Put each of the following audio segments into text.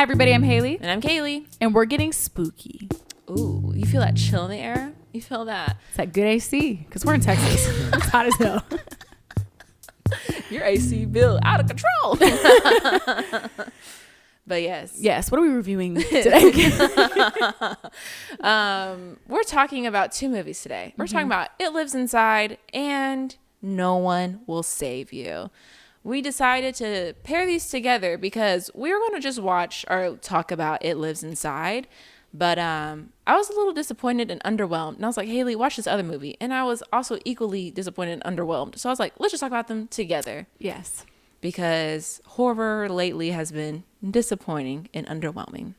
Hi, everybody. I'm Hayley. And I'm Kayli. And we're getting spooky. Ooh, you feel that chill in the air? You feel that? It's that good AC because we're in Texas. It's hot as hell. Your AC bill out of control. But yes. Yes. What are we reviewing today? We're talking about two movies today. We're talking about It Lives Inside and No One Will Save You. We decided to pair these together because we were going to just watch or talk about It Lives Inside. But I was a little disappointed and underwhelmed. And I was like, Hayley, watch this other movie. And I was also equally disappointed and underwhelmed. So I was like, let's just talk about them together. Yes. Because horror lately has been disappointing and underwhelming.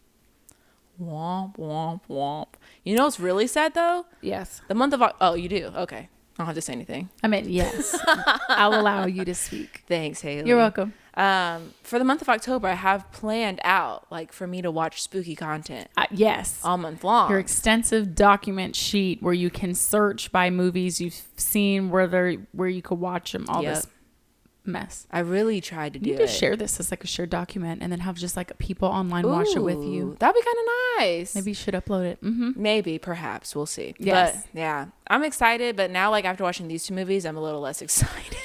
Womp, womp, womp. You know what's really sad, though? Yes. The month of... Oh, you do? Okay. I don't have to say anything. I mean, yes. I'll allow you to speak. Thanks, Hayley. You're welcome. For the month of October, I have planned out, like, for me to watch spooky content. Yes. All month long. Your extensive document sheet where you can search by movies you've seen, where you could watch them, all this mess. I really tried to do it. You need to share this as like a shared document and then have just like people online watch it with you. That'd be kind of nice. Maybe you should upload it. Mm-hmm. Maybe, perhaps. We'll see. Yes. But yeah, I'm excited. But now, like, after watching these two movies, I'm a little less excited.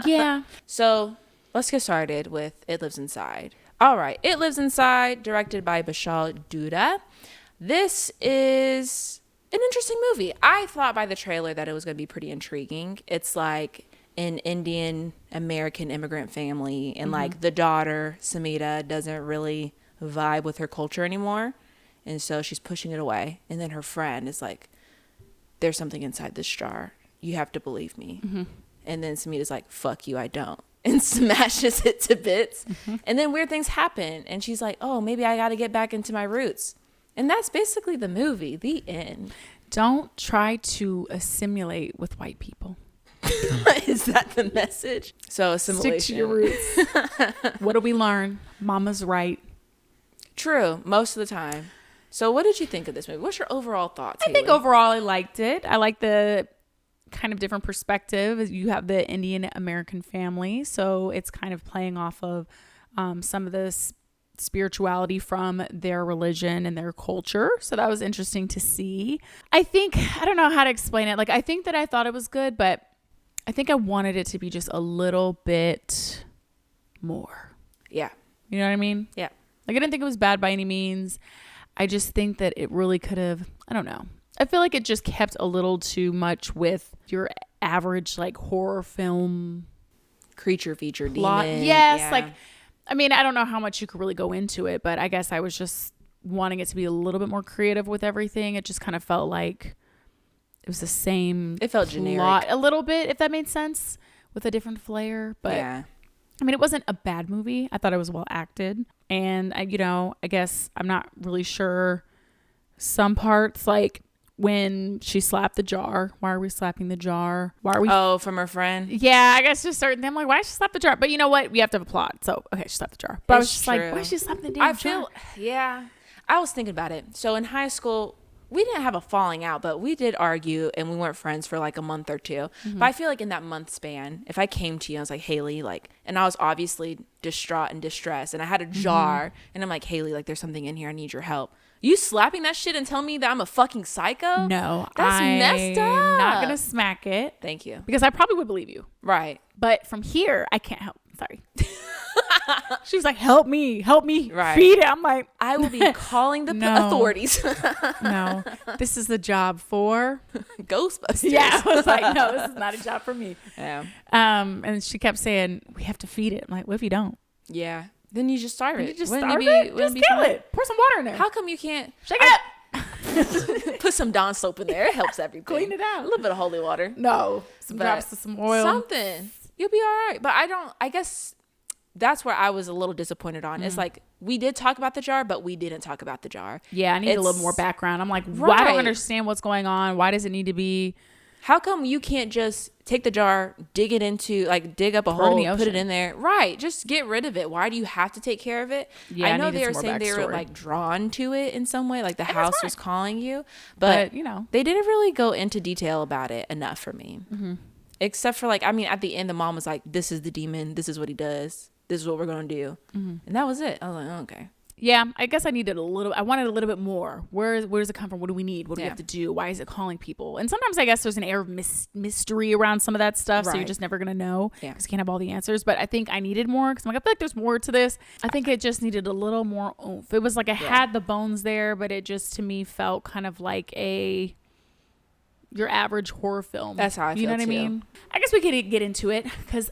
Yeah. So let's get started with It Lives Inside. All right. It Lives Inside, directed by Bashal Duda. This is an interesting movie. I thought by the trailer that it was going to be pretty intriguing. It's like an Indian American immigrant family, and like the daughter Samita doesn't really vibe with her culture anymore, and so she's pushing it away. And then her friend is like, there's something inside this jar, you have to believe me. And then Samita's like, fuck you, I don't, and smashes it to bits. And then weird things happen, and she's like, oh, maybe I got to get back into my roots. And that's basically the movie. The end. Don't try to assimilate with white people. Is that the message? So assimilation. Stick to your roots. What do we learn? Mama's right. True, most of the time. So what did you think of this movie? What's your overall thoughts? I think overall I liked it. I like the kind of different perspective. You have the Indian American family, so it's kind of playing off of some of the spirituality from their religion and their culture. So that was interesting to see. I don't know how to explain it. Like, I think that I thought it was good, but I think I wanted it to be just a little bit more. Yeah. You know what I mean? Yeah. Like, I didn't think it was bad by any means. I just think that it really could have, I don't know. I feel like it just kept a little too much with your average, like, horror film Creature feature plot. demon. Yes. Yeah. Like, I mean, I don't know how much you could really go into it, but I guess I was just wanting it to be a little bit more creative with everything. It just kind of felt like it was the same. It felt generic a little bit, if that made sense, with a different flair. But yeah. I mean, it wasn't a bad movie. I thought it was well acted. And I guess I'm not really sure some parts, like when she slapped the jar. Why are we slapping the jar? Why are we? Oh, from her friend? Yeah, I guess just certain. I'm like, why did she slap the jar? But you know what? We have to have a plot. So, okay, she slapped the jar. But I was just like, why did she slap the damn jar? Yeah. I was thinking about it. So in high school, we didn't have a falling out, but we did argue, and we weren't friends for like a month or two. But I feel like in that month span, if I came to you, I was like, Hayley, like, and I was obviously distraught and distressed, and I had a jar, and I'm like, Hayley, like, there's something in here, I need your help. You slapping that shit and telling me that I'm a fucking psycho? No, that's messed up. I'm not gonna smack it. Thank you. Because I probably would believe you. Right. But from here, I can't help. Sorry. She's like, help me Right. feed it. I'm like, I will be calling the authorities. No, this is the job for Ghostbusters. Yeah, I was like, no, this is not a job for me. Yeah. And she kept saying, we have to feed it. I'm like, what if you don't? Yeah. Then you just starve it. You just Wouldn't starve it it? wouldn't Just kill it. Pour some water in there. How come you can't Shake it up. put some Dawn soap in there? It helps everything. Clean it out. A little bit of holy water. No. Some But drops of some oil. Something. You'll be all right. But I guess that's where I was a little disappointed on. It's like, we did talk about the jar, but we didn't talk about the jar. Yeah, I need a little more background. I'm like, I don't understand what's going on. Why does it need to be? How come you can't just take the jar, dig up a hole, put it in there? Right. Just get rid of it. Why do you have to take care of it? Yeah, I know they were saying they were like drawn to it in some way, like the house was calling you. But they didn't really go into detail about it enough for me. Except for like, I mean, at the end, the mom was like, this is the demon. This is what he does. This is what we're going to do. And that was it. I was like, oh, okay. Yeah, I guess I wanted a little bit more. Where does it come from? What do we need? What do we have to do? Why is it calling people? And sometimes I guess there's an air of mystery around some of that stuff. So you're just never going to know because you can't have all the answers. But I think I needed more because I feel like there's more to this. I think it just needed a little more oomph. It was like it had the bones there, but it just to me felt kind of like your average horror film. That's how I feel. You know what I mean? I guess we could get into it because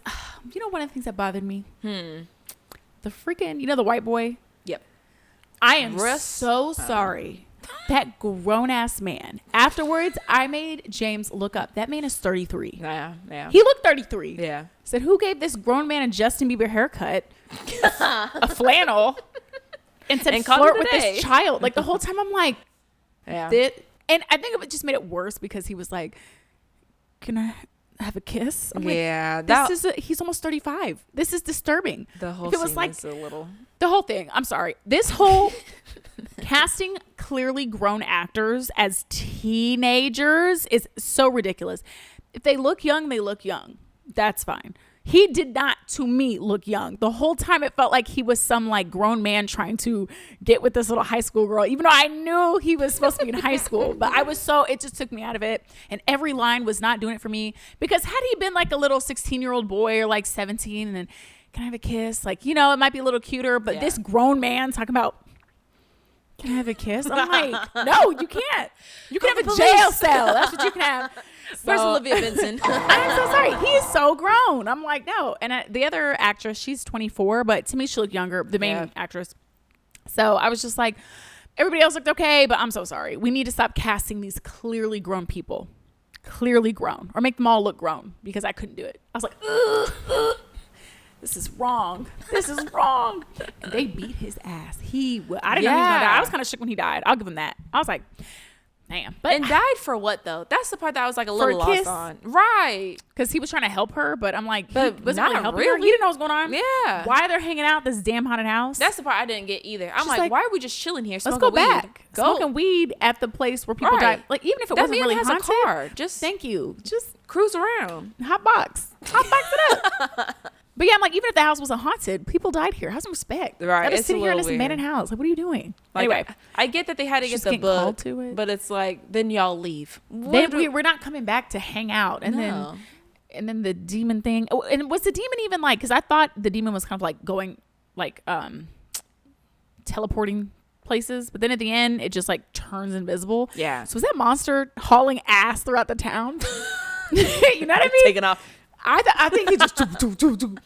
one of the things that bothered me? The freaking, the white boy? Yep. I am so sorry. That grown-ass man. Afterwards, I made James look up. That man is 33. Yeah. He looked 33. Yeah. Said, who gave this grown man a Justin Bieber haircut, a flannel, and said flirt with this child? Like, the whole time I'm like, and I think it just made it worse because he was like, can I have a kiss? I'm like, he's almost 35. This is disturbing. The whole scene is a little... The whole thing. I'm sorry. This whole casting clearly grown actors as teenagers is so ridiculous. If they look young, they look young. That's fine. He did not, to me, look young. The whole time it felt like he was some like grown man trying to get with this little high school girl, even though I knew he was supposed to be in high school. But it just took me out of it. And every line was not doing it for me. Because had he been like a little 16-year-old boy or like 17 and then, can I have a kiss? Like, it might be a little cuter. But this grown man talking about, can I have a kiss? I'm like, no, you can't. You can have a jail cell. That's what you can have. Where's Olivia Benson? I'm so sorry. He is so grown. I'm like, no. And the other actress, she's 24, but to me, she looked younger, the main actress. So I was just like, everybody else looked okay, but I'm so sorry. We need to stop casting these clearly grown people. Clearly grown. Or make them all look grown because I couldn't do it. I was like, ugh. This is wrong. This is wrong. And they beat his ass. I didn't know he was going to die. I was kind of shook when he died. I'll give him that. I was like, damn. And died for what, though? That's the part that I was like a little lost on. Right. Because he was trying to help her, but I'm like, but was not really helping really. her. He didn't know what was going on. Yeah. Why they're hanging out at this damn haunted house? That's the part I didn't get either. I'm like, why are we just chilling here smoking let's go weed? back. Smoking weed at the place where people died. Like, even if it wasn't really haunted. A car. Just thank you. Just cruise around. Hot box it up. But yeah, I'm like, even if the house wasn't haunted, people died here. Have some respect. Right. I'm just sitting here in this abandoned house. Like, what are you doing? Like, anyway, I get that they had to get the book, to it. But it's like, then y'all leave. We're not coming back to hang out. And then the demon thing. Oh, and was the demon even like? Because I thought the demon was kind of like going, like teleporting places. But then at the end, it just like turns invisible. Yeah. So was that monster hauling ass throughout the town? You know what I mean? Taking off. I think he just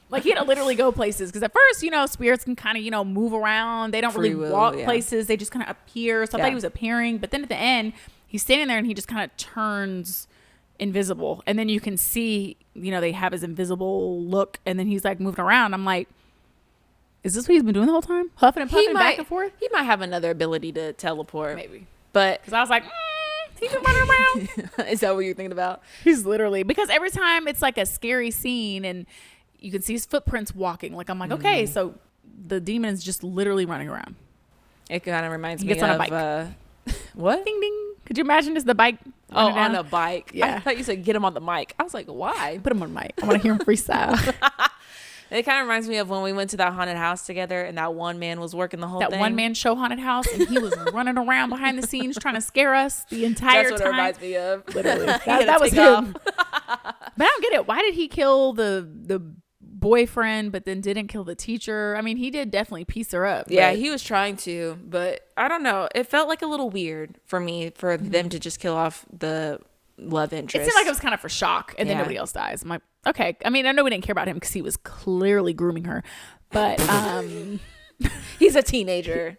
like he had to literally go places because at first spirits can kind of move around. They don't really walk places. They just kind of appear. So I thought he was appearing, but then at the end he's standing there and he just kind of turns invisible, and then you can see they have his invisible look, and then he's like moving around. I'm like, is this what he's been doing the whole time, huffing and puffing back and forth? He might have another ability to teleport, maybe, but because I was like. He can run around. Is that what you're thinking about? He's literally, because every time it's like a scary scene and you can see his footprints walking. Like, I'm like, okay, so the demon is just literally running around. It kind of reminds me on a of bike. What? Ding ding. Could you imagine just the bike? On a bike. Yeah. I thought you said get him on the mic. I was like, why? Put him on the mic. I want to hear him freestyle. It kind of reminds me of when we went to that haunted house together and that one man was working the whole thing. That one man show haunted house, and he was running around behind the scenes trying to scare us the entire time. That's what it reminds me of. Literally. That was him. But I don't get it. Why did he kill the boyfriend but then didn't kill the teacher? I mean, he did definitely piece her up. Yeah, he was trying to, but I don't know. It felt like a little weird for me for them to just kill off the love interest. It seemed like it was kind of for shock, and then nobody else dies. I'm like, okay. I mean, I know we didn't care about him because he was clearly grooming her, but he's a teenager,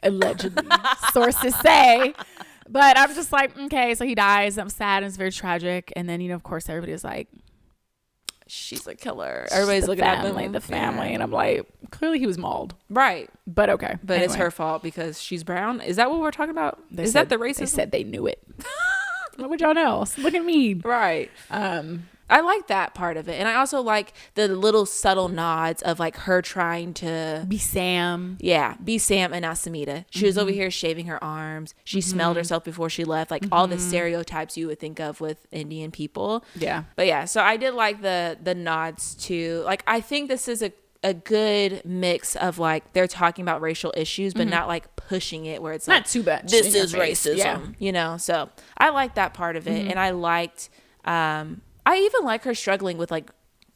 allegedly. Sources say. But I'm just like, okay, so he dies. I'm sad, and it's very tragic. And then of course, everybody was like, she's a killer. Everybody's looking at them like the family, and I'm like, clearly he was mauled, right? But okay, but anyway. It's her fault because she's brown. Is that what we're talking about? Is that the racism? They said they knew it. What would y'all know? Look at me. Right. I like that part of it. And I also like the little subtle nods of like her trying to be Sam. Yeah. Be Sam and not Samita. She was over here shaving her arms. She smelled herself before she left. Like all the stereotypes you would think of with Indian people. Yeah. But yeah, so I did like the nods to, like, I think this is a good mix of like they're talking about racial issues, but not like pushing it where it's Not like too bad. this is racism, you know. So I like that part of it, and I liked. I even like her struggling with like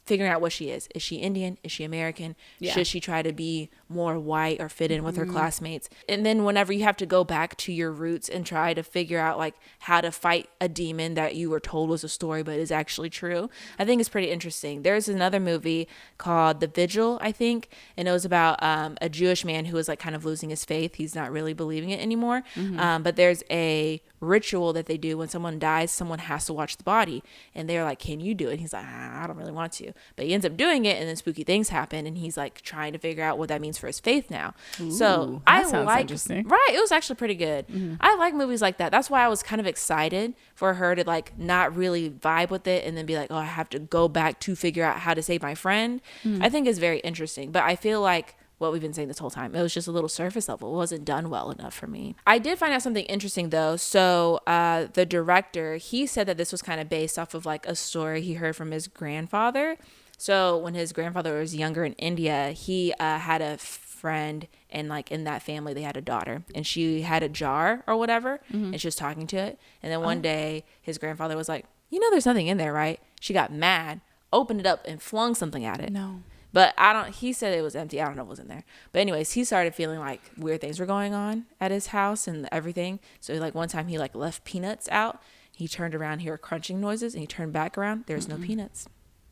figuring out what she is. Is she Indian? Is she American? Yeah. Should she try to be more white or fit in with her classmates? And then whenever you have to go back to your roots and try to figure out like how to fight a demon that you were told was a story but is actually true, I think it's pretty interesting. There's another movie called The Vigil, I think, and it was about a Jewish man who was like kind of losing his faith. He's not really believing it anymore. But there's a ritual that they do when someone dies. Someone has to watch the body, and they're like, can you do it? And he's like, I don't really want to, but he ends up doing it, and then spooky things happen, and he's like trying to figure out what that means for his faith now. Ooh, so that I sounds like interesting. right, it was actually pretty good. I like movies like that. That's why I was kind of excited for her to like not really vibe with it and then be like, oh, I have to go back to figure out how to save my friend. I think is very interesting, but I feel like what we've been saying this whole time, it was just a little surface level. It wasn't done well enough for me. I did find out something interesting though. So the director, he said that this was kind of based off of like a story he heard from his grandfather. So when his grandfather was younger in India, he had a friend, and like in that family they had a daughter, and she had a jar or whatever, and she was talking to it, and then one day his grandfather was like, you know, there's nothing in there, right? She got mad, opened it up, and flung something at it. No. But he said it was empty. I don't know what was in there. But anyways, he started feeling like weird things were going on at his house and everything. So like one time he like left peanuts out. He turned around, he heard crunching noises, and he turned back around. There's no peanuts.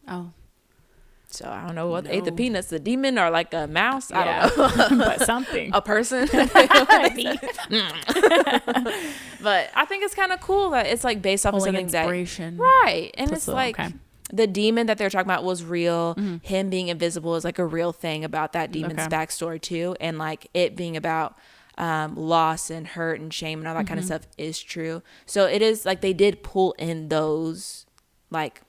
Oh. So I don't know what ate the peanuts, the demon or like a mouse. I don't know. But something. A person. But I think it's kind of cool that it's like based off of something inspiration. Right. And it's little, like okay. the demon that they're talking about was real. Him being invisible is like a real thing about that demon's backstory too. And like it being about loss and hurt and shame and all that kind of stuff is true. So it is like they did pull in those like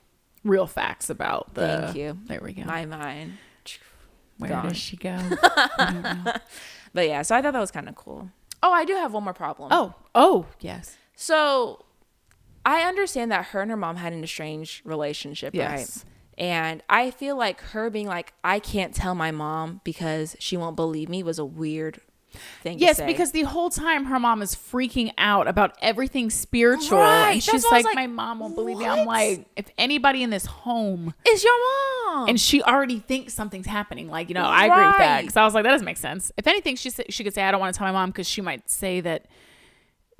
real facts about the. Thank you. There we go. My mind. Where gone. does she go? I don't know. But yeah, so I thought that was kind of cool. Oh, I do have one more problem. Oh, yes. So I understand that her and her mom had an estranged relationship, Yes. right? And I feel like her being like, I can't tell my mom because she won't believe me was a weird thing to say. Because the whole time her mom is freaking out about everything spiritual. Right. And she's like, my mom won't believe me. I'm like, if anybody in this home is your mom. And she already thinks something's happening. Like, you know, I agree with that. Because I was like, that doesn't make sense. If anything, she could say, I don't want to tell my mom because she might say that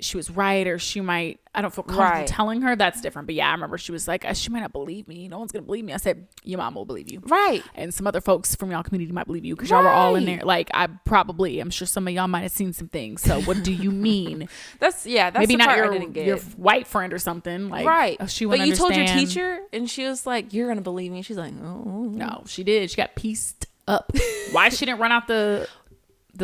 she was right, or she might, I don't feel comfortable telling her. That's different. But yeah, I remember she was like, she might not believe me. No one's going to believe me. I said, your mom will believe you. Right. And some other folks from y'all community might believe you because y'all were all in there. Like, I'm sure some of y'all might have seen some things. So what do you mean? That's maybe the not part your white friend or something. Like, right. She but you understand. told your teacher and she was like, you're going to believe me. She's like, oh. No, she did. She got pieced up. Why she didn't run out the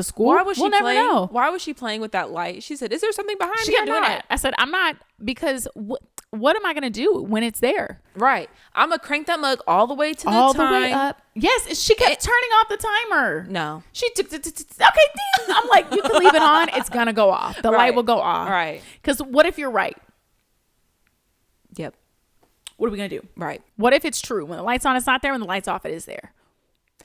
school? Why was she we'll never know. Why was she playing with that light? She said, is there something behind she me? kept doing that. I said, I'm not, because what am I going to do when it's there? Right. I'm going to crank that mug all the way to all the time. The way up. Yes. She kept turning off the timer. No. She took, okay, ding. I'm like, you can leave it on. It's going to go off. The light will go off. Right. Because what if you're right? Yep. What are we going to do? Right. What if it's true? When the light's on, it's not there. When the light's off, it is there.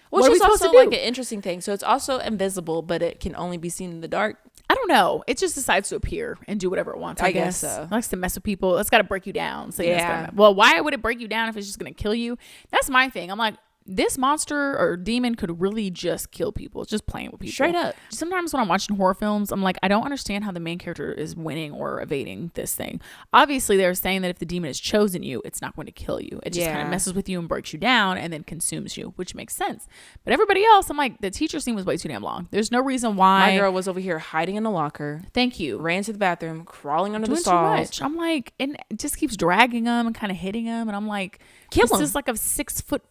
Which is also like an interesting thing. So it's also invisible, but it can only be seen in the dark. I don't know. It just decides to appear and do whatever it wants. I guess so. It likes to mess with people. It's got to break you down. So yeah. Well, why would it break you down if it's just going to kill you? That's my thing. I'm like, this monster or demon could really just kill people. It's just playing with people. Straight up. Sometimes when I'm watching horror films, I'm like, I don't understand how the main character is winning or evading this thing. Obviously, they're saying that if the demon has chosen you, it's not going to kill you. It just kind of messes with you and breaks you down and then consumes you, which makes sense. But everybody else, I'm like, the teacher scene was way too damn long. There's no reason why. My girl was over here hiding in a locker. Thank you. Ran to the bathroom, crawling under Doing the stalls. Too much. I'm like, and it just keeps dragging them and kind of hitting them. And I'm like, kill this him. is like a 6'6"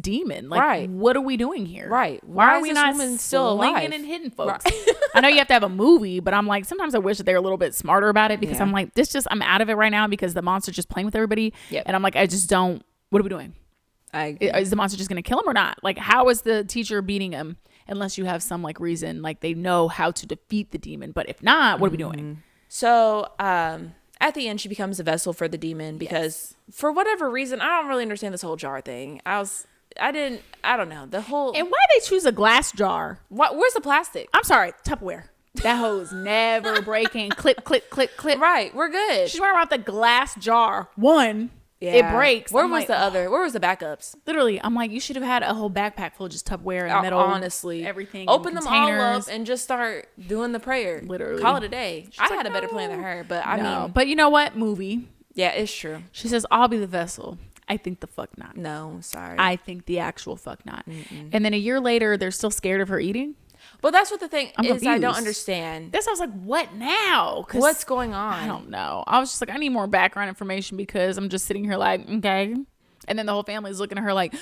demon. Like, what are we doing here? Right. Why are we this not woman still alive and hitting folks? Right. I know you have to have a movie, but I'm like, sometimes I wish that they're a little bit smarter about it because I'm like, I'm out of it right now because the monster's just playing with everybody. Yep. And I'm like, I just don't, what are we doing? Is the monster just going to kill him or not? Like, how is the teacher beating him unless you have some like reason, like they know how to defeat the demon. But if not, what are we doing? So, at the end, she becomes a vessel for the demon because for whatever reason, I don't really understand this whole jar thing. I don't know. The whole. And why they choose a glass jar? Where's the plastic? I'm sorry, Tupperware. That hose never breaking. Clip, clip, clip, clip. Right, we're good. She's worrying about the glass jar. One, it breaks. Where was the other? Where was the backups? Literally, I'm like, you should have had a whole backpack full of just Tupperware and metal. Honestly, everything. Open them all up and just start doing the prayer. Literally, call it a day. I had a better no. plan than her, but I mean, but you know what? Movie. Yeah, it's true. She says, "I'll be the vessel." I think the fuck not. No, sorry. I think the actual fuck not. And then a year later, they're still scared of her eating. But that's what the thing I'm is. confused. I don't understand. I was like, what now? What's going on? I don't know. I was just like, I need more background information because I'm just sitting here like, okay. And then the whole family is looking at her like,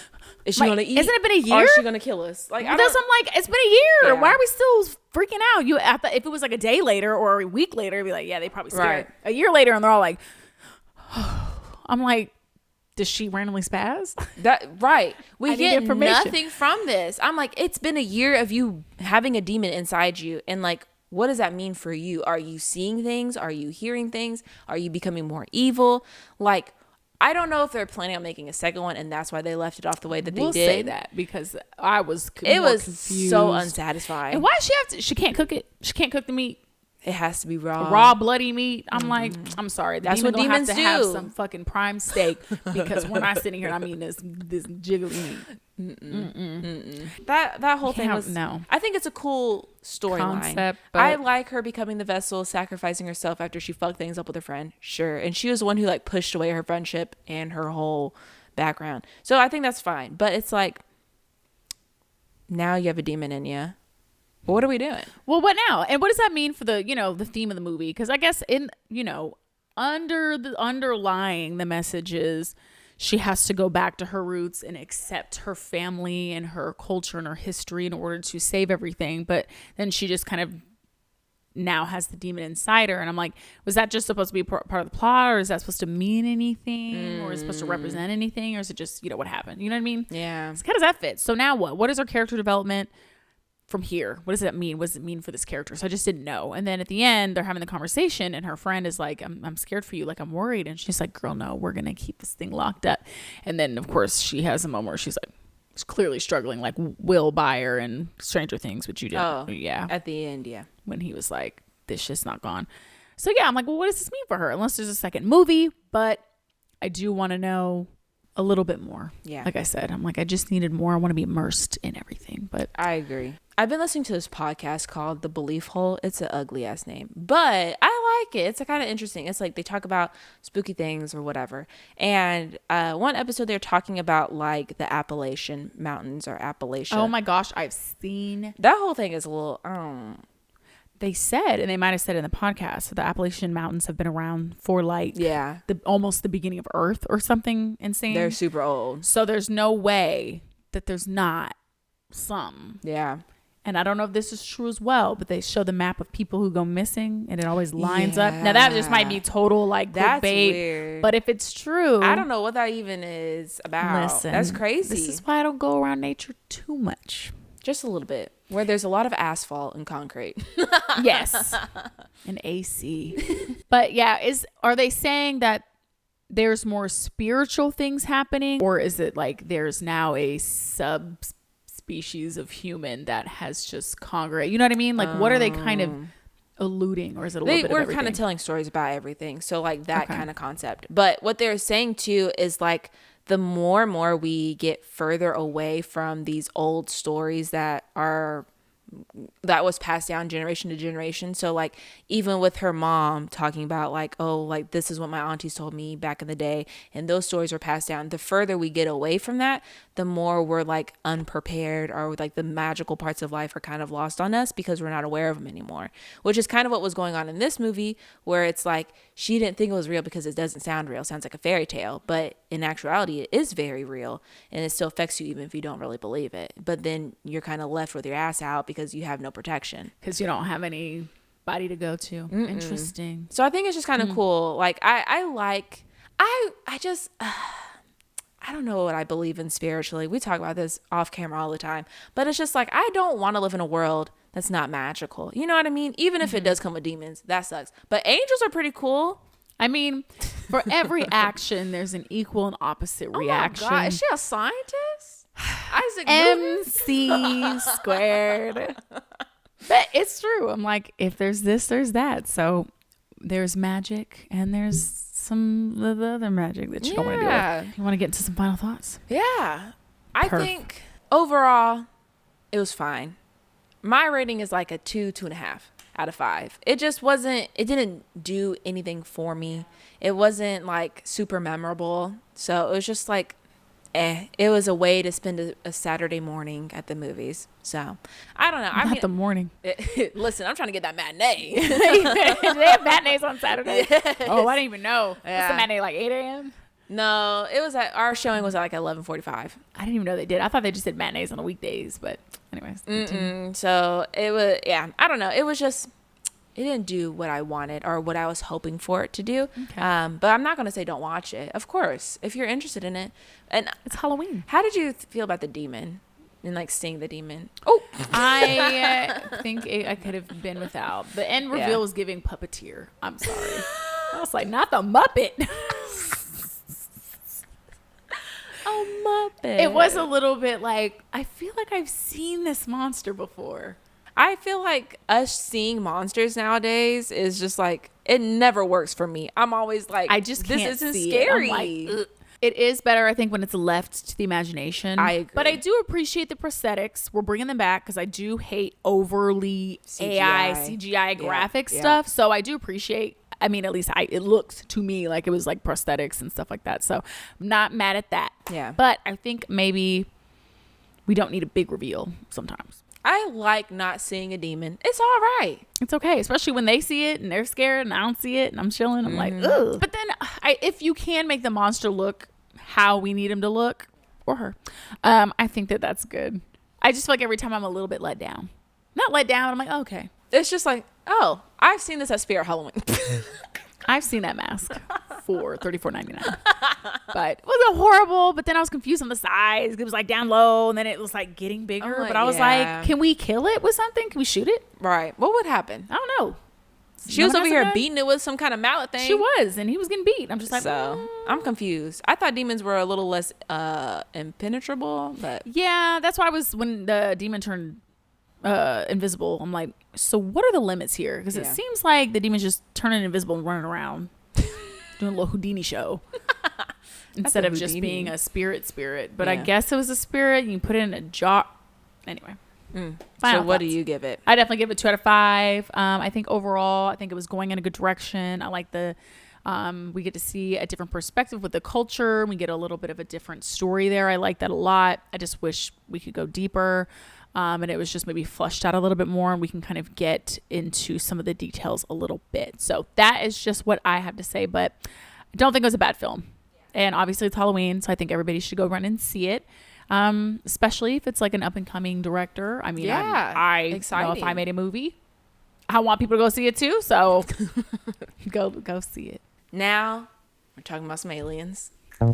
is she gonna eat? Isn't it been a year? Or is she gonna kill us? Like, I'm like, it's been a year. Yeah. Why are we still freaking out? If it was like a day later or a week later, it'd be like, yeah, they probably scared. Right. A year later, and they're all like, I'm like, does she randomly spaz? We get nothing from this. I'm like, it's been a year of you having a demon inside you, and like, what does that mean for you? Are you seeing things? Are you hearing things? Are you becoming more evil? Like, I don't know if they're planning on making a second one, and that's why they left it off the way that they did. Say that because I was confused. So unsatisfying. And why does she have to? She can't cook it. She can't cook the meat. It has to be raw Bloody meat. I'm like, I'm sorry. That's what demons do. Have some fucking prime steak because we're not sitting here and I mean this jiggly meat. That whole thing was no. I think it's a cool storyline. I like her becoming the vessel, sacrificing herself after she fucked things up with her friend. Sure. And she was the one who like pushed away her friendship and her whole background. So I think that's fine. But it's like, now you have a demon in you. What are we doing? Well, what now? And what does that mean for the, the theme of the movie? Because I guess underlying the message is she has to go back to her roots and accept her family and her culture and her history in order to save everything. But then she just kind of now has the demon inside her. And I'm like, was that just supposed to be part of the plot, or is that supposed to mean anything, or is it supposed to represent anything, or is it just, what happened? You know what I mean? Yeah. So how does that fit? So now what? What is her character development from here? What does that mean? What does it mean for this character? So I just didn't know. And then at the end, they're having the conversation and her friend is like, I'm scared for you. Like, I'm worried. And she's like, girl, no, we're going to keep this thing locked up. And then of course she has a moment where she's like, she's clearly struggling, like Will Byer and Stranger Things, which you did. Oh, yeah. At the end. Yeah. When he was like, this shit's not gone. So yeah, I'm like, well, what does this mean for her? Unless there's a second movie, but I do want to know a little bit more. Yeah. Like I said, I'm like, I just needed more. I want to be immersed in everything, but I agree. I've been listening to this podcast called The Belief Hole. It's an ugly ass name, but I like it. It's kind of interesting. It's like they talk about spooky things or whatever. And one episode they're talking about like the Appalachian Mountains or Appalachia. Oh my gosh, I've seen that whole thing is a little. They said, and they might have said in the podcast, so the Appalachian Mountains have been around for like almost the beginning of Earth or something insane. They're super old. So there's no way that there's not some. Yeah. And I don't know if this is true as well, but they show the map of people who go missing and it always lines up. Now that just might be total like that's clickbait, weird. But if it's true, I don't know what that even is about. Listen, that's crazy. This is why I don't go around nature too much. Just a little bit, where there's a lot of asphalt and concrete. Yes. And AC. But yeah, are they saying that there's more spiritual things happening, or is it like there's now a subspecies of human that has just congregated? You know what I mean? Like what are they kind of alluding, or is it a little bit of everything? We're kind of telling stories about everything. So like that kind of concept. But what they're saying too is like the more and more we get further away from these old stories that was passed down generation to generation. So like even with her mom talking about like, oh, like this is what my aunties told me back in the day, and those stories were passed down, the further we get away from that, the more we're like unprepared, or like the magical parts of life are kind of lost on us because we're not aware of them anymore, which is kind of what was going on in this movie, where it's like she didn't think it was real because it doesn't sound real. It sounds like a fairy tale, but in actuality it is very real, and it still affects you even if you don't really believe it. But then you're kind of left with your ass out because you have no protection, because you don't have anybody to go to. Interesting. So I think it's just kind of cool. Like I don't know what I believe in spiritually. We talk about this off camera all the time, but it's just like, I don't want to live in a world that's not magical. You know what I mean? Even if it does come with demons, that sucks. But angels are pretty cool. I mean, for every action, there's an equal and opposite reaction. Oh my God, is she a scientist? Isaac Newton? MC squared. But it's true. I'm like, if there's this, there's that. So there's magic and there's some of the other magic that you don't want to deal with. You want to get into some final thoughts? Yeah. I think overall, it was fine. My rating is like a 2.5 out of 5. It just wasn't, it didn't do anything for me. It wasn't like super memorable. So it was just like, it was a way to spend a Saturday morning at the movies. So I don't know. Not the morning. Listen, I'm trying to get that matinee. They have matinees on Saturday. Yes. Oh, I didn't even know. Yeah. What's the matinee, like 8 a.m.? No, it was our showing was at like 11:45. I didn't even know they did. I thought they just did matinees on the weekdays, but anyways. So it was, yeah, I don't know. It was just, it didn't do what I wanted or what I was hoping for it to do. Okay. But I'm not going to say don't watch it. Of course, if you're interested in it. And It's Halloween. how did you feel about the demon and like seeing the demon? Oh, I think I could have been without. The end reveal Yeah. was giving puppeteer. I'm sorry. I was like, not the Muppet. oh, Muppet. It was a little bit like, I feel like I've seen this monster before. I feel like us seeing monsters nowadays is just like, it never works for me. I'm always like, I just can't this isn't see scary. It. I'm like, ugh. It is better, I think, when it's left to the imagination. I agree. But I do appreciate the prosthetics. We're bringing them back because I do hate overly AI, CGI graphic stuff. So I do appreciate, I mean, at least it looked to me like it was like prosthetics and stuff like that. So I'm not mad at that. Yeah. But I think maybe we don't need a big reveal sometimes. I like not seeing a demon. It's all right. It's okay, especially when they see it and they're scared and I don't see it and I'm chilling. I'm like, ugh. But then if you can make the monster look how we need him to look, or her, I think that's good. I just feel like every time I'm a little bit let down. Not let down. I'm like, oh, okay. It's just like, oh, I've seen this at Spirit Halloween. I've seen that mask for $34.99. But it wasn't horrible. But then I was confused on the size. It was like down low and then it was like getting bigger. like, but I was yeah. like, can we kill it with something? Can we shoot it? Right. What would happen? I don't know. She No was one over has a here gun? beating it with some kind of mallet thing. She was. And he was getting beat. I'm just like, So I'm confused. I thought demons were a little less impenetrable, but yeah, that's why I was, when the demon turned invisible, I'm like, so what are the limits here? Because it seems like the demon's just turning invisible and running around doing a little Houdini show instead of just being a spirit. But I guess it was a spirit. You can put it in a jar. Anyway. so what do you give it? I definitely give it 2 out of 5. I think overall, I think it was going in a good direction. I like the we get to see a different perspective with the culture. We get a little bit of a different story there. I like that a lot. I just wish we could go deeper. And it was just maybe fleshed out a little bit more and we can kind of get into some of the details a little bit. So that is just what I have to say, but I don't think it was a bad film. And obviously it's Halloween, so I think everybody should go run and see it. Especially if it's like an up and coming director. I mean, I know if I made a movie, I want people to go see it too. So go see it. Now we're talking about some aliens. I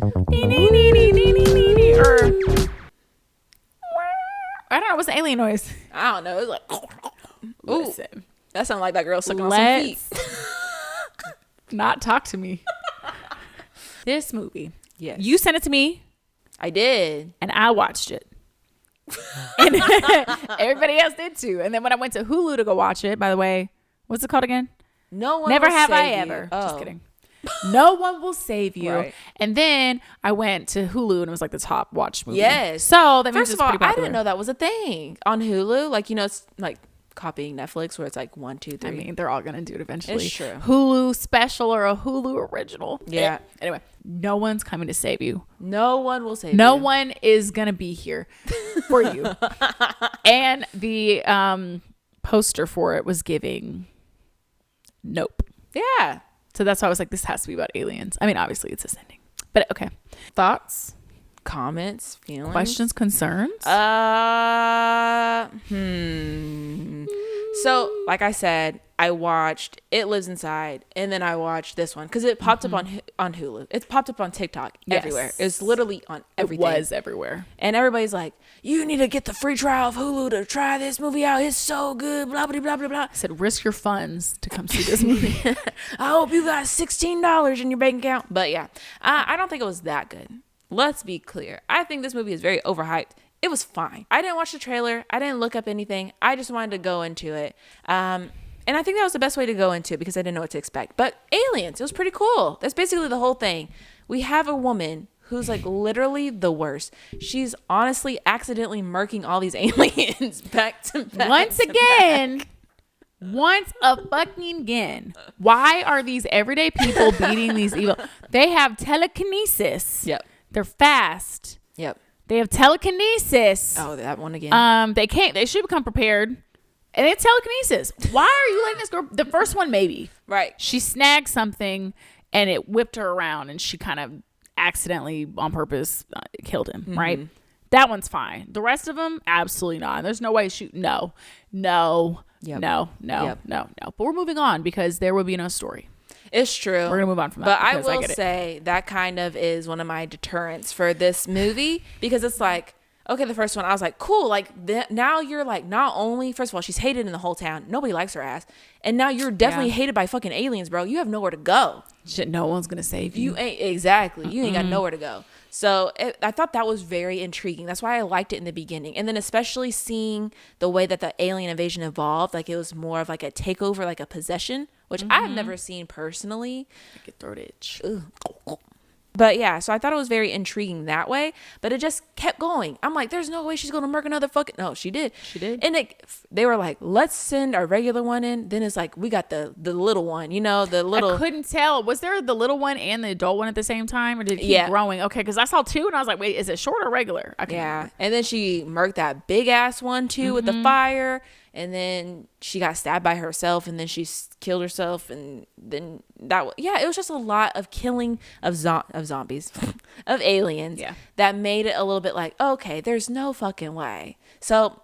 don't know. What's the alien noise? I don't know. It's like, ooh, Listen, that sounded like that girl sucking on some feet. Not talk to me. This movie. Yes. You sent it to me. I did. And I watched it. And everybody else did too. And then when I went to Hulu to go watch it, by the way, what's it called again? No one Never will Have I save you. Ever. Oh. Just kidding. No one will save you. Right. And then I went to Hulu and it was like the top watched movie. Yes. So that means First it's of all, pretty popular. I didn't know that was a thing on Hulu. Like, you know, it's like copying Netflix where it's like 1, 2, 3. I mean, they're all going to do it eventually. It's true. Hulu special or a Hulu original. Yeah. Anyway, no one's coming to save you. No one will save you. No one is going to be here for you. And the poster for it was giving nope. Yeah. So that's why I was like, this has to be about aliens. I mean, obviously it's ascending. But okay. Thoughts? Comments? Feelings? Questions? Concerns? So, like I said, I watched It Lives Inside, and then I watched this one because it popped up on Hulu. It popped up on TikTok everywhere. It was literally on everything. It was everywhere. And everybody's like, you need to get the free trial of Hulu to try this movie out. It's so good, blah, blah, blah, blah, blah. I said, risk your funds to come see this movie. I hope you got $16 in your bank account. But yeah, I don't think it was that good. Let's be clear. I think this movie is very overhyped. it was fine. I didn't watch the trailer. I didn't look up anything. I just wanted to go into it. And I think that was the best way to go into it because I didn't know what to expect. But aliens, it was pretty cool. That's basically the whole thing. We have a woman who's like literally the worst. She's honestly accidentally murking all these aliens back to back. Once a fucking again. Why are these everyday people beating these evil? They have telekinesis. Yep. They're fast. Yep. They have telekinesis. Oh, that one again. They should become prepared. And it's telekinesis. Why are you letting this girl? The first one, maybe. Right. She snagged something and it whipped her around and she kind of accidentally on purpose killed him. Mm-hmm. Right. That one's fine. The rest of them, absolutely not. There's no way no. Yep. No. But we're moving on because there will be no story. It's true. We're gonna move on from that. But I will say that kind of is one of my deterrents for this movie because it's like, okay, the first one I was like, cool. Like now you're like, not only first of all she's hated in the whole town, nobody likes her ass, and now you're definitely hated by fucking aliens, bro. You have nowhere to go. Shit, no one's gonna save you. You ain't exactly. You ain't got nowhere to go. So I thought that was very intriguing. That's why I liked it in the beginning. And then especially seeing the way that the alien invasion evolved, like it was more of like a takeover, like a possession, which I've never seen personally. I get throat itch. But yeah, so I thought it was very intriguing that way, but it just kept going. I'm like, there's no way she's going to murk another fucking... No, she did. And they were like, let's send our regular one in. Then it's like, we got the little one, the little... I couldn't tell. Was there the little one and the adult one at the same time? Or did it keep growing? Okay, because I saw two and I was like, wait, is it short or regular? Yeah. And then she murked that big ass one too with the fire. And then she got stabbed by herself and then she killed herself. And then it was just a lot of killing of zombies, of aliens that made it a little bit like, okay, there's no fucking way. So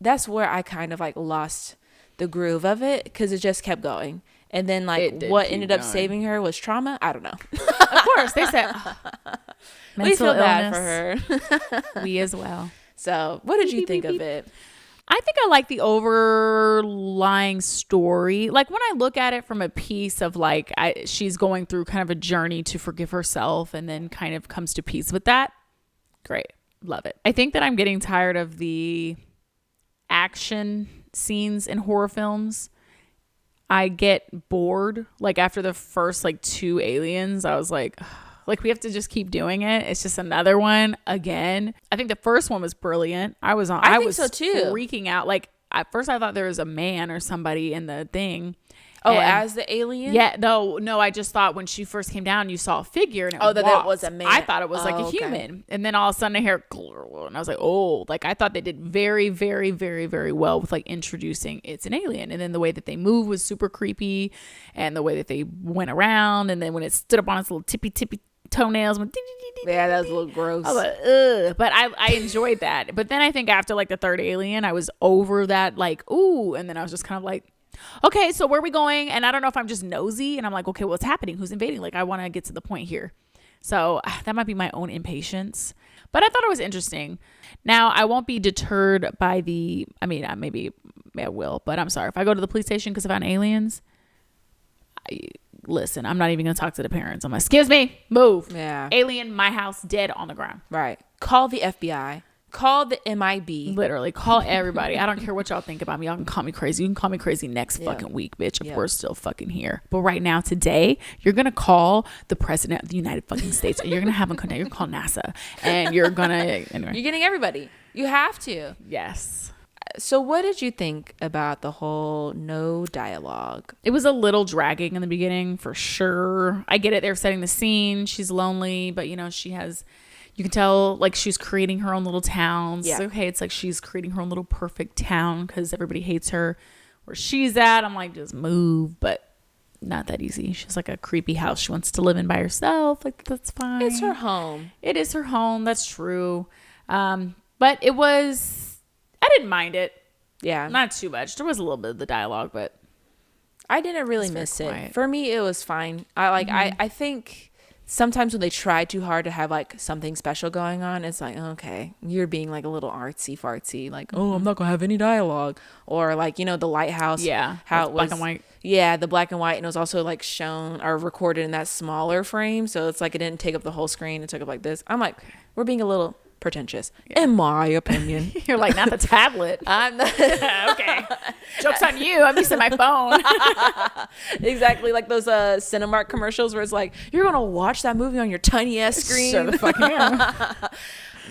that's where I kind of like lost the groove of it because it just kept going. And then like what ended up saving her was trauma. I don't know. Of course. They said we feel bad for her. We as well. So what did you think of it? I think I like the overlying story. Like when I look at it from a piece of like she's going through kind of a journey to forgive herself and then kind of comes to peace with that. Great. Love it. I think that I'm getting tired of the action scenes in horror films. I get bored. Like after the first like 2 aliens, I was like... Like we have to just keep doing it. It's just another one again. I think the first one was brilliant. I was so too. Freaking out. Like at first I thought there was a man or somebody in the thing. Oh, as the alien? Yeah, no. I just thought when she first came down, you saw a figure and that was a man. I thought it was like a human, and then all of a sudden I hear, and I was like, oh, like I thought they did very, very, very, very well with like introducing it's an alien, and then the way that they move was super creepy, and the way that they went around, and then when it stood up on its little tippy toenails went that was a little gross. I was like, ugh. But I enjoyed that. But then I think after like the third alien, I was over that like, ooh, and then I was just kind of like, okay, so where are we going? And I don't know if I'm just nosy and I'm like, okay, what's happening? Who's invading? Like I want to get to the point here. So that might be my own impatience. But I thought it was interesting. Now, I won't be deterred by maybe I will, but I'm sorry. If I go to the police station because I found aliens, listen, I'm not even going to talk to the parents. I'm like, excuse me, move. Yeah. Alien, my house, dead on the ground. Right. Call the FBI. Call the MIB. Literally, call everybody. I don't care what y'all think about me. Y'all can call me crazy. You can call me crazy next fucking week, bitch, if we're still fucking here. But right now, today, you're going to call the president of the United fucking States. You're going to have a contact. You're going to call NASA. And you're going to... Anyway. You're getting everybody. You have to. Yes. So what did you think about the whole no dialogue? It was a little dragging in the beginning, for sure. I get it. They're setting the scene. She's lonely, but, she has... You can tell, like, she's creating her own little town. Yeah. So, okay, it's like she's creating her own little perfect town because everybody hates her. Where she's at, I'm like, just move. But not that easy. She's like a creepy house she wants to live in by herself. Like, that's fine. It's her home. It is her home. That's true. But it was... I didn't mind it. Yeah. Not too much. There was a little bit of the dialogue, but... I didn't really miss it. For me, it was fine. I think... Sometimes when they try too hard to have like something special going on, it's like, okay, you're being like a little artsy fartsy, like, oh, I'm not gonna have any dialogue, or like, the lighthouse, how it was black and white, the black and white, and it was also like shown or recorded in that smaller frame, so it's like it didn't take up the whole screen, it took up like this. I'm like, we're being a little pretentious, in my opinion. You're like, not the tablet. I'm not. Okay. Joke's on you. I'm using my phone. Exactly, like those Cinemark commercials where it's like, you're gonna watch that movie on your tiny ass screen. Sure the fuck am.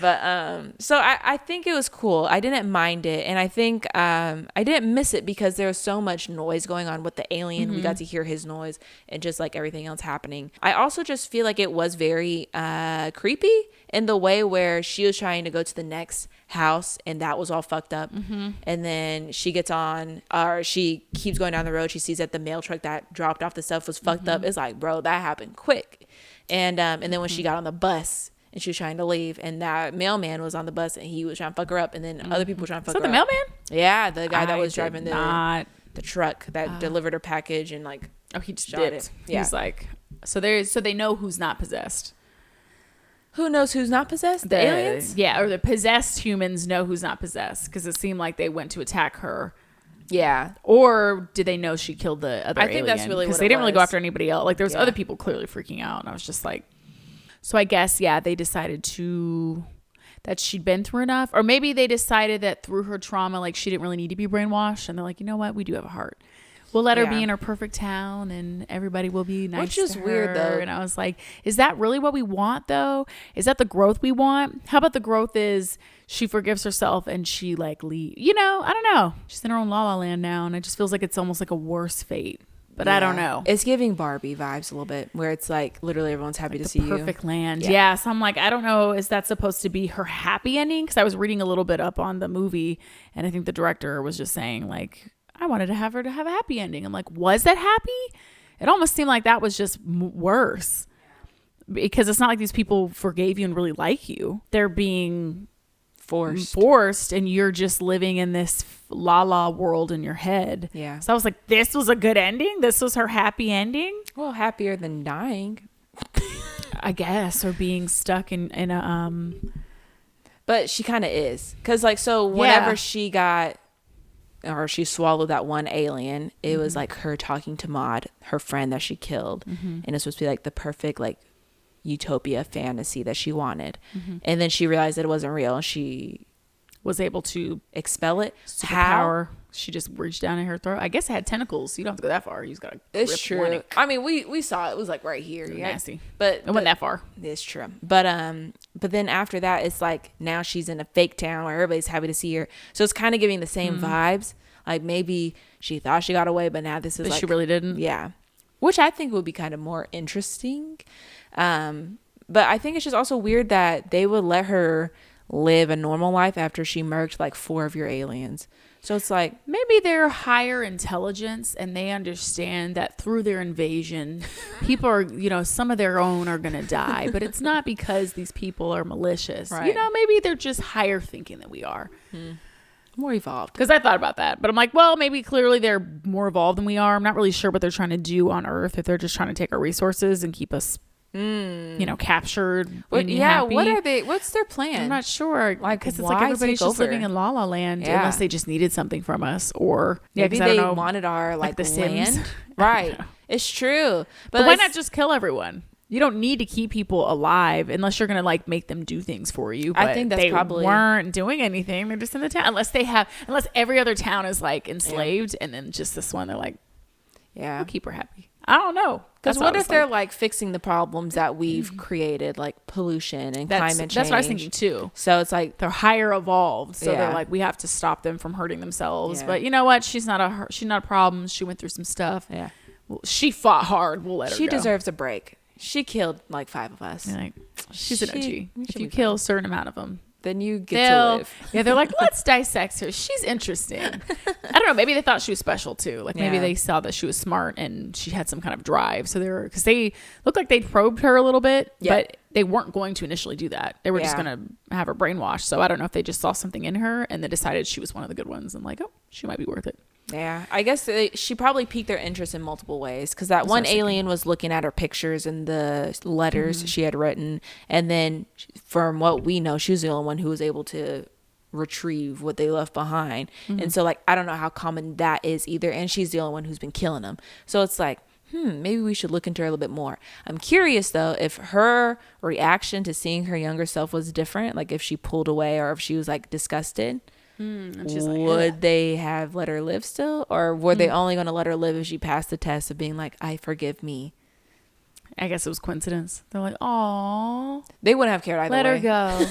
But so I think it was cool. I didn't mind it, and I think I didn't miss it because there was so much noise going on with the alien. We got to hear his noise and just like everything else happening. I also just feel like it was very creepy in the way where she was trying to go to the next house and that was all fucked up, and then she gets on, or she keeps going down the road. She sees that the mail truck that dropped off the stuff was fucked up. It's like, bro, that happened quick. And then when she got on the bus and she was trying to leave, and that mailman was on the bus and he was trying to fuck her up, and then other people were trying to fuck her up. Is that the mailman? Yeah, the guy that was driving not. the truck that delivered her package and like, Oh, he just shot dipped. it. Yeah. He's like, so they know who's not possessed. Who knows who's not possessed? The aliens? Yeah, or the possessed humans know who's not possessed, because it seemed like they went to attack her. Yeah. Or did they know she killed the other alien? I think that's really what it was. Because they didn't really go after anybody else. Like, there was other people clearly freaking out, and I was just like, so I guess, yeah, they decided that she'd been through enough, or maybe they decided that through her trauma, like, she didn't really need to be brainwashed, and they're like, you know what, we do have a heart. We'll let her be in her perfect town, and everybody will be nice. Which is to her. weird, though. And I was like, is that really what we want, though? Is that the growth we want? How about the growth is she forgives herself and she like leave? You know, I don't know. She's in her own La La Land now, and it just feels like it's almost like a worse fate. But I don't know. It's giving Barbie vibes a little bit, where it's like literally everyone's happy to see you. Perfect land. Yeah. So I'm like, I don't know. Is that supposed to be her happy ending? Because I was reading a little bit up on the movie, and I think the director was just saying, like, I wanted to have her to have a happy ending. I'm like, was that happy? It almost seemed like that was just worse. Because it's not like these people forgave you and really like you. They're being forced, and you're just living in this la la world in your head. Yeah. So I was like, this was a good ending? This was her happy ending? Well, happier than dying, I guess, or being stuck in a but she kind of is, because like, so whenever she got, or she swallowed that one alien, it was like her talking to Maud, her friend that she killed, and it's supposed to be like the perfect like utopia fantasy that she wanted, and then she realized that it wasn't real, and she was able to expel it. Power. She just reached down in her throat. I guess it had tentacles. You don't have to go that far. You just gotta. It's true. I mean, we saw it was like right here. Yeah. Nasty. But it wasn't that far. It's true. But then after that, it's like now she's in a fake town where everybody's happy to see her. So it's kind of giving the same vibes. Like, maybe she thought she got away, but now this is but like, she really didn't. Yeah. Which I think would be kind of more interesting. But I think it's just also weird that they would let her live a normal life after she murked like 4 of your aliens. So it's like, maybe they're higher intelligence and they understand that through their invasion, people are, you know, some of their own are going to die, but it's not because these people are malicious. Right. You know, maybe they're just higher thinking than we are. more evolved. Because I thought about that, but I'm like, well, maybe clearly they're more evolved than we are. I'm not really sure what they're trying to do on Earth, if they're just trying to take our resources and keep us, you know, captured. Happy. What are they? What's their plan? I'm not sure. Like, because it's why like everybody's take just over? living in La La Land, unless they just needed something from us, or maybe they wanted our like the land. Sims. Right. It's true. But why not just kill everyone? You don't need to keep people alive unless you're going to like make them do things for you. But I think that's they probably weren't doing anything. They're just in the town. Unless every other town is like enslaved, and then just this one, they're like, we'll keep her happy. I don't know. Because what if they're like fixing the problems that we've created, like pollution and climate change? That's what I was thinking too. So it's like they're higher evolved. So they're like, we have to stop them from hurting themselves. But you know what? She's not a problem. She went through some stuff. Yeah. Well, she fought hard. We'll let her go. She deserves a break. She killed like 5 of us. Like, she's an OG. If you kill a certain amount of them, then you get to live. Yeah, they're like, let's dissect her. She's interesting. I don't know. Maybe they thought she was special too. Like maybe they saw that she was smart and she had some kind of drive. So because they looked like they probed her a little bit, but they weren't going to initially do that. They were just going to have her brainwashed. So I don't know if they just saw something in her and they decided she was one of the good ones and like, oh, she might be worth it. Yeah, I guess she probably piqued their interest in multiple ways, because that one alien was looking at her pictures and the letters she had written, and then from what we know, she was the only one who was able to retrieve what they left behind. And so like, I don't know how common that is either, and she's the only one who's been killing them. So it's like, maybe we should look into her a little bit more. I'm curious though if her reaction to seeing her younger self was different, like if she pulled away or if she was like disgusted. And she's Would they have let her live still, or were they only going to let her live if she passed the test of being like, I forgive me? I guess it was coincidence. They're like, "Aw, They wouldn't have cared either let way. her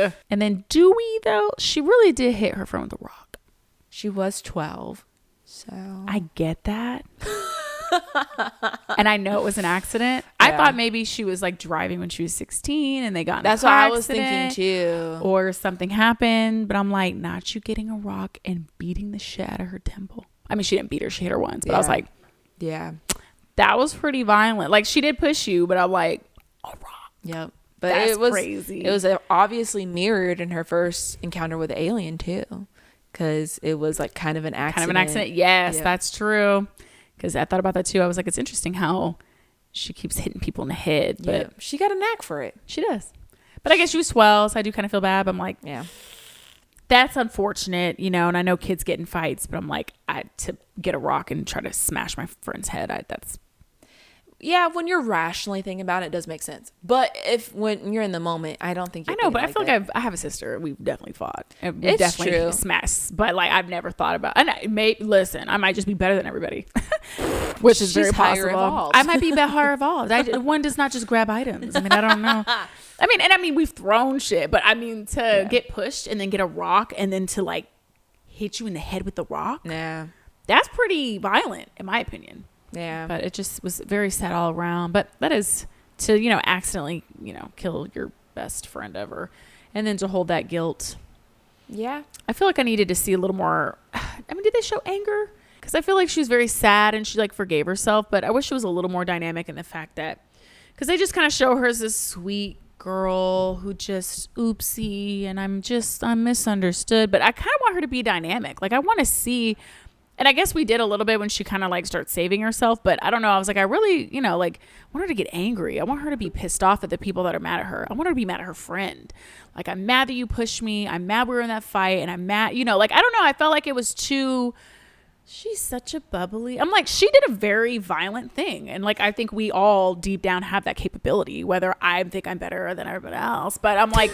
go." And then Dewey, though, she really did hit her friend with a rock. She was 12, so I get that. And I know it was an accident. I thought maybe she was like driving when she was 16 and they got in that's a what car I was thinking accident, too. or something happened. But I'm like, not you getting a rock and beating the shit out of her temple. I mean, she didn't beat her, she hit her once, but I was like, yeah, that was pretty violent. Like, she did push you, but I'm like, a rock. yep. But That's it was crazy. It was obviously mirrored in her first encounter with the alien too, because it was like kind of an accident. Yes, that's true. Because I thought about that too. I was like, it's interesting how she keeps hitting people in the head, but she got a knack for it. she does. But I guess she was 12, so I do kind of feel bad. But I'm like, Yeah. that's unfortunate, you know. And I know kids get in fights, but I'm like, to get a rock and try to smash my friend's head, that's Yeah, when you're rationally thinking about it, it does make sense. But when you're in the moment, I don't think I know. But I feel like I have a sister. We've definitely fought. And we've It's definitely true. smashed. But like, I've never thought about. And listen, I might just be better than everybody, which is very She's higher possible. evolved. I might be higher evolved. One does not just grab items. I mean, I don't know. I mean, we've thrown shit, but I mean, to get pushed and then get a rock and then to like hit you in the head with the rock. Yeah. That's pretty violent, in my opinion. Yeah. But it just was very sad all around. But that is to, accidentally, kill your best friend ever. And then to hold that guilt. Yeah. I feel like I needed to see a little more. I mean, did they show anger? Because I feel like she was very sad and she like forgave herself. But I wish it was a little more dynamic in the fact that, because they just kind of show her as this sweet girl who just oopsie and I'm misunderstood. But I kind of want her to be dynamic. Like, I want to see. And I guess we did a little bit when she kind of like starts saving herself. But I don't know. I was like, I really, like, want her to get angry. I want her to be pissed off at the people that are mad at her. I want her to be mad at her friend. Like, I'm mad that you pushed me. I'm mad we were in that fight. And I'm mad, like, I don't know. I felt like it was too, she's such a bubbly. I'm like, she did a very violent thing. And like, I think we all deep down have that capability, whether I think I'm better than everybody else. But I'm like,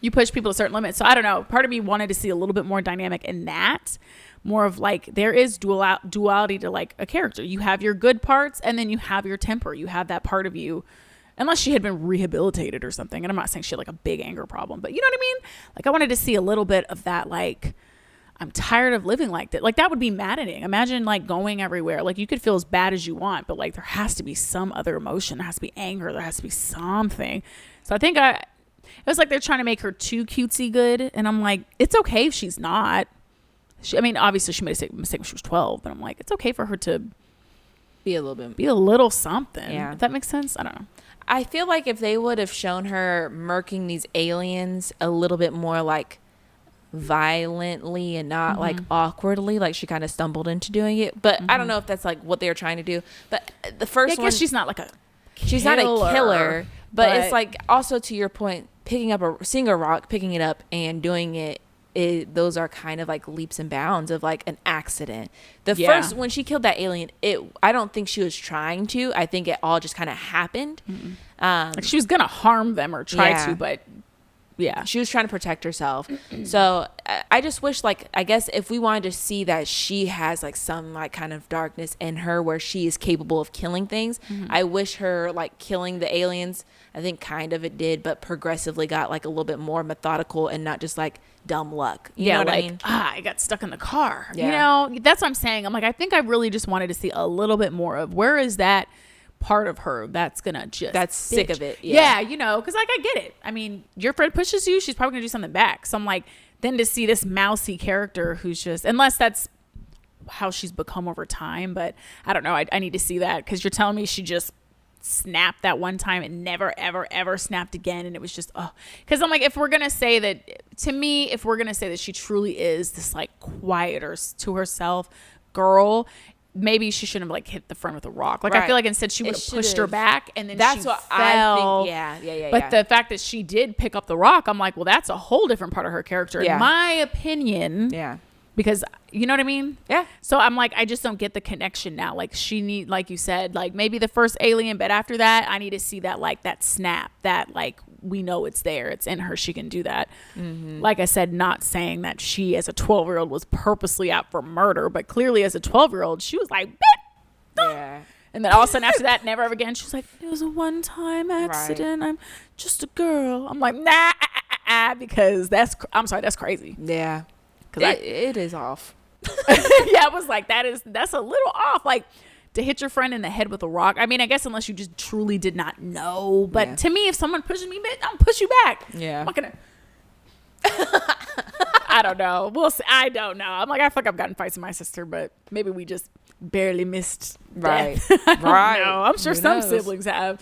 you push people to certain limits. So I don't know. Part of me wanted to see a little bit more dynamic in that. More of like, there is duality to like a character. You have your good parts and then you have your temper. You have that part of you, unless she had been rehabilitated or something. And I'm not saying she had like a big anger problem, but you know what I mean? Like, I wanted to see a little bit of that, like, I'm tired of living like that. Like, that would be maddening. Imagine like going everywhere. Like, you could feel as bad as you want, but like, there has to be some other emotion. There has to be anger. There has to be something. So I think it was like they're trying to make her too cutesy good. And I'm like, it's okay if she's not. Obviously she made a mistake when she was 12, but I'm like, it's okay for her to Be a little bit. Something. Yeah. If that makes sense. I don't know. I feel like if they would have shown her murking these aliens a little bit more like violently and not like awkwardly, like she kind of stumbled into doing it. But I don't know if that's like what they were trying to do. But the first one, she's not like a she's not a killer, but it's like, also to your point, seeing a rock, picking it up and doing it, those are kind of like leaps and bounds of like an accident. First, when she killed that alien, I don't think she was trying to. I think it all just kind of happened. like she was gonna harm them or try to, but she was trying to protect herself. So I just wish, like, I guess if we wanted to see that she has like some like kind of darkness in her where she is capable of killing things, I wish her like killing the aliens, I think kind of it did, but progressively got like a little bit more methodical and not just like dumb luck. You know what I mean? I got stuck in the car. Yeah. That's what I'm saying. I'm like, I think I really just wanted to see a little bit more of where is that part of her that's gonna just sick of it. Because like, I get it. I mean, your friend pushes you, she's probably gonna do something back. So I'm like, then to see this mousy character who's just, unless that's how she's become over time, but I don't know. I need to see that, because you're telling me she just snapped that one time and never ever ever snapped again, and it was just because I'm like, if we're gonna say that, to me, if we're gonna say that she truly is this like quieter to herself girl, maybe she shouldn't have like hit the friend with a rock. Like, I feel like instead she would have pushed her back, and then that's she what fell. I think. But the fact that she did pick up the rock, I'm like, well, that's a whole different part of her character, in my opinion. Yeah. because you know what I mean? Yeah. So I'm like, I just don't get the connection now. Like she need, like you said, like maybe the first alien, but after that, I need to see that, like that snap that like we know it's there. It's in her. She can do that. Like I said, not saying that she as a 12-year-old was purposely out for murder, but clearly as a 12-year-old, she was like, Yeah. and then all of a sudden after that, never ever again. She was like, it was a one-time accident. I'm just a girl. I'm like, nah, because I'm sorry, that's crazy. Yeah. It is off. Yeah, I was like, that's a little off. Like to hit your friend in the head with a rock. I mean, I guess unless you just truly did not know. But to me, if someone pushes me, bitch, I'm push you back. Yeah. I'm not gonna. I don't know. We'll see. I don't know. I'm like, I feel like I've gotten fights with my sister, but maybe we just barely missed Right. death. I don't Right. know. I'm sure Who some knows? siblings have,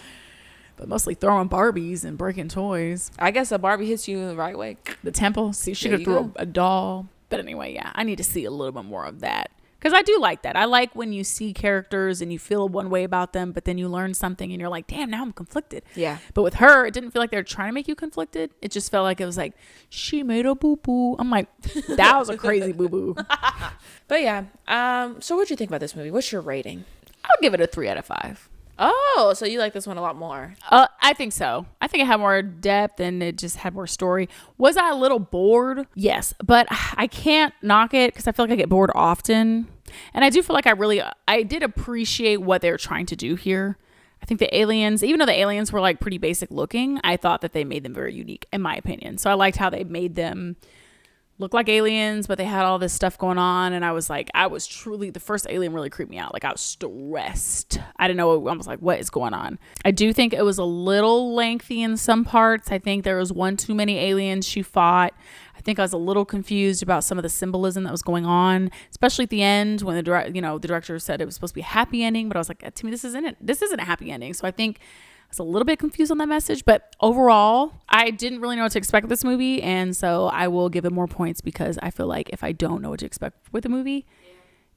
but mostly throwing Barbies and breaking toys. I guess a Barbie hits you in the right way. The temple. See, she There could you throw go. a doll. But anyway, yeah, I need to see a little bit more of that. Because I do like that. I like when you see characters and you feel one way about them, but then you learn something and you're like, damn, now I'm conflicted. Yeah. But with her, it didn't feel like they were trying to make you conflicted. It just felt like it was like, she made a boo-boo. I'm like, that was a crazy boo-boo. But yeah. So what'd you think about this movie? What's your rating? I'll give it a 3 out of 5. Oh, so you like this one a lot more. I think so. I think it had more depth and it just had more story. Was I a little bored? Yes, but I can't knock it because I feel like I get bored often. And I do feel like I did appreciate what they were trying to do here. I think the aliens, even though the aliens were like pretty basic looking, I thought that they made them very unique in my opinion. So I liked how they made them look like aliens, but they had all this stuff going on. And I was truly, the first alien really creeped me out. Like I was stressed. I didn't know. I was like, what is going on? I do think it was a little lengthy in some parts. I think there was one too many aliens she fought. I think I was a little confused about some of the symbolism that was going on, especially at the end when the director said it was supposed to be a happy ending. But I was like, to me, this isn't a happy ending. So I think I was a little bit confused on that message, but overall, I didn't really know what to expect with this movie, and so I will give it more points because I feel like if I don't know what to expect with the movie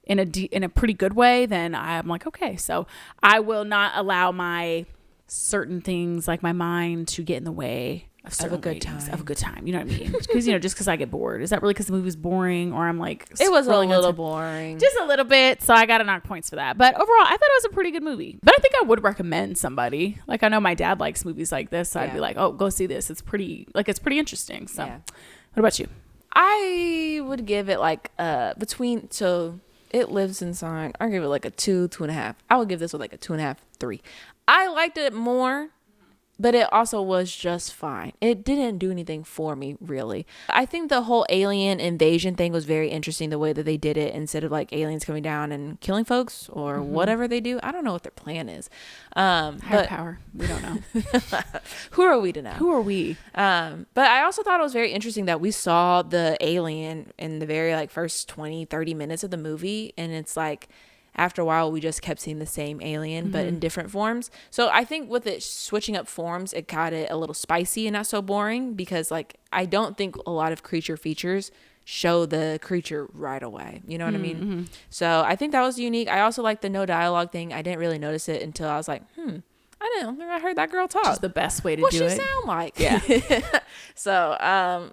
in a pretty good way, then I'm like, okay. So I will not allow my certain things like my mind to get in the way of certain ratings, of a good time. You know what I mean? Because just because I get bored. Is that really because the movie was boring, or I'm like, it was a scrolling little boring, just a little bit. So I got to knock points for that. But overall, I thought it was a pretty good movie. But I think I would recommend somebody. Like I know my dad likes movies like this, so I'd be like, oh, go see this. It's pretty interesting. So, what about you? I would give it like so It Lives Inside. I'll give it like a 2.5. I would give this one like a 2.5, 3. I liked it more, but it also was just fine. It didn't do anything for me, really. I think the whole alien invasion thing was very interesting, the way that they did it, instead of like aliens coming down and killing folks or whatever they do. I don't know what their plan is. Higher power. We don't know. Who are we to know? Who are we? But I also thought it was very interesting that we saw the alien in the very like first 20, 30 minutes of the movie. And it's like, after a while, we just kept seeing the same alien, but in different forms. So I think with it switching up forms, it got it a little spicy and not so boring, because like I don't think a lot of creature features show the creature right away. You know what I mean? So I think that was unique. I also like the no dialogue thing. I didn't really notice it until I was like, I didn't think I heard that girl talk. Just the best way to what do she it. sound like? Yeah. So,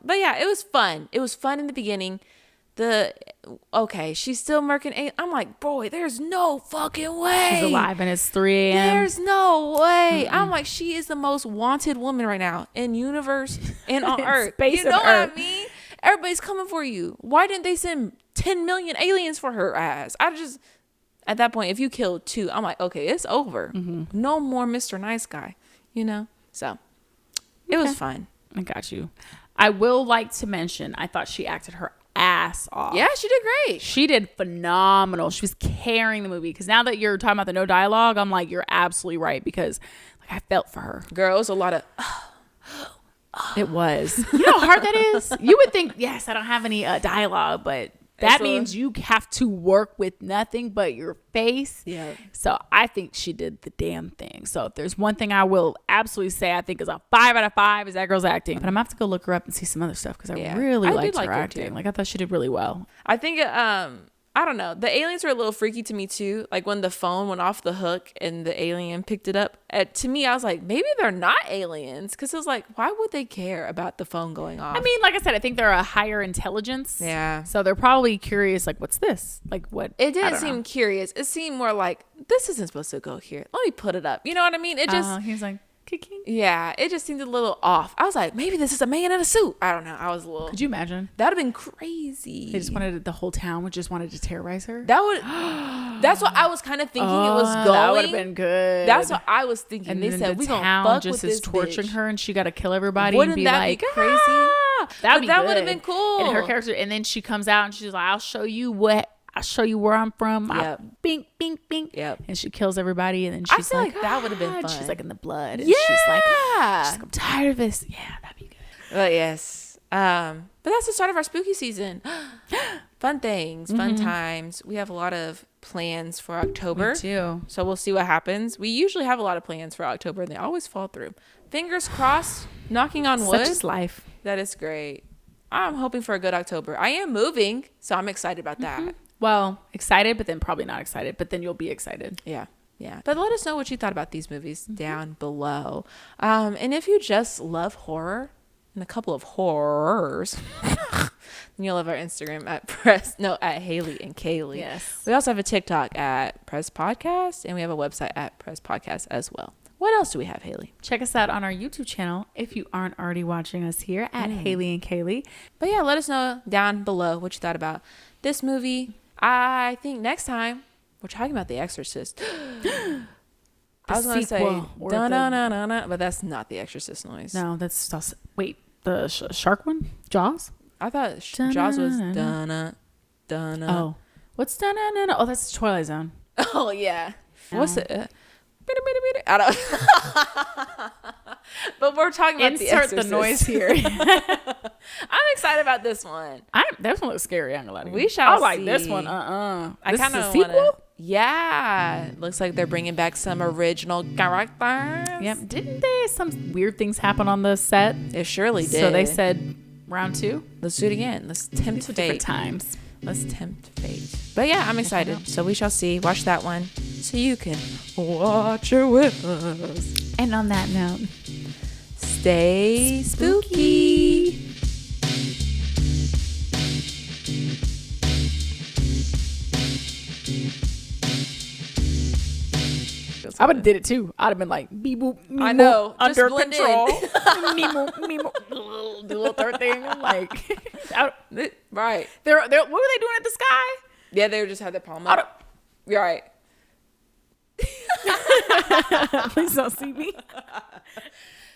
but yeah, it was fun. It was fun in the beginning. She's still murking. I'm like, boy, there's no fucking way. She's alive and it's 3 a.m. There's no way. I'm like, she is the most wanted woman right now in universe and on Earth. Space you know and what Earth. I mean? Everybody's coming for you. Why didn't they send 10 million aliens for her ass? At that point, if you killed 2, I'm like, okay, it's over. No more Mr. Nice Guy, So it was fun. I got you. I will like to mention, I thought she acted her ass off. Yeah, she did great. She did phenomenal. She was carrying the movie. Because now that you're talking about the no dialogue, I'm like, you're absolutely right. Because like I felt for her. Girl, it was a lot of... It was. You know how hard that is? You would think, yes, I don't have any dialogue, but that means you have to work with nothing but your face. Yeah. So I think she did the damn thing. So if there's one thing I will absolutely say I think is a 5 out of 5 is that girl's acting. But I'm gonna have to go look her up and see some other stuff because I really liked her acting. Like I thought she did really well. I think I don't know. The aliens were a little freaky to me too. Like when the phone went off the hook and the alien picked it up. To me, I was like, maybe they're not aliens. Because it was like, why would they care about the phone going off? I mean, like I said, I think they're a higher intelligence. Yeah. So they're probably curious, like, what's this? Like, what? It didn't seem curious. It seemed more like, this isn't supposed to go here. Let me put it up. You know what I mean? It just... He's like, kicking. Yeah, it just seemed a little off. I was like, maybe this is a man in a suit. I don't know. I was a little... Could you imagine? That would have been crazy. They just wanted... The whole town just wanted to terrorize her? That would... That's what I was kind of thinking it was going. That would have been good. That's what I was thinking. And they then said, the we gonna town fuck just with is this torturing bitch. her and she got to kill everybody. Wouldn't and be that like, be crazy? That would have been cool. And her character... And then she comes out and she's like, I'll show you where I'm from. Yep. Bink, bink, bink. Yep. And she kills everybody. And then she's I feel like, that would have been fun. She's like in the blood. And Yeah. she's like, I'm tired of this. Yeah, that'd be good. But yes. But that's the start of our spooky season. Fun things, fun times. We have a lot of plans for October. Me too. So we'll see what happens. We usually have a lot of plans for October and they always fall through. Fingers crossed, knocking on wood. Such is life. That is great. I'm hoping for a good October. I am moving, so I'm excited about that. Well, excited, but then probably not excited. But then you'll be excited. Yeah. Yeah. But let us know what you thought about these movies down below. And if you just love horror and a couple of horrors, then you'll love our Instagram at Hayley and Kayli. Yes. We also have a TikTok at Press Podcast, and we have a website at Press Podcast as well. What else do we have, Hayley? Check us out on our YouTube channel if you aren't already watching us here at Hayley and Kayli. But yeah, let us know down below what you thought about this movie. I think next time we're talking about The Exorcist. I was going to say, dun-dun-dun-dun-dun, but that's not The Exorcist noise. No, that's... Wait, the shark one? Jaws? I thought Jaws was dun-dun, dun-dun. Oh. What's dun-dun-dun? Oh, that's Twilight Zone. Oh, yeah. No. What's it? I don't. But we're talking about The Exorcist. Insert the noise here. I'm excited about this one. That one looks scary. I'm gonna lie to you. We shall I like see. this one. I This kind is of a sequel? Yeah. Looks like they're bringing back some original characters. Yep. Didn't they? Some weird things happen on the set. It surely did. So they said round 2. Let's do it again. Let's tempt These are fate. different times. Let's tempt fate. But yeah, I'm excited. So we shall see. Watch that one so you can watch it with us. And on that note, stay spooky. I would have did it too. I'd have been like, beep boop, me I know, boop, just under blend control. in. Me boop, me boop. Do a little third thing. Like, Right. they're what were they doing at the sky? Yeah, they just had their palm up. You're right. Please don't see me.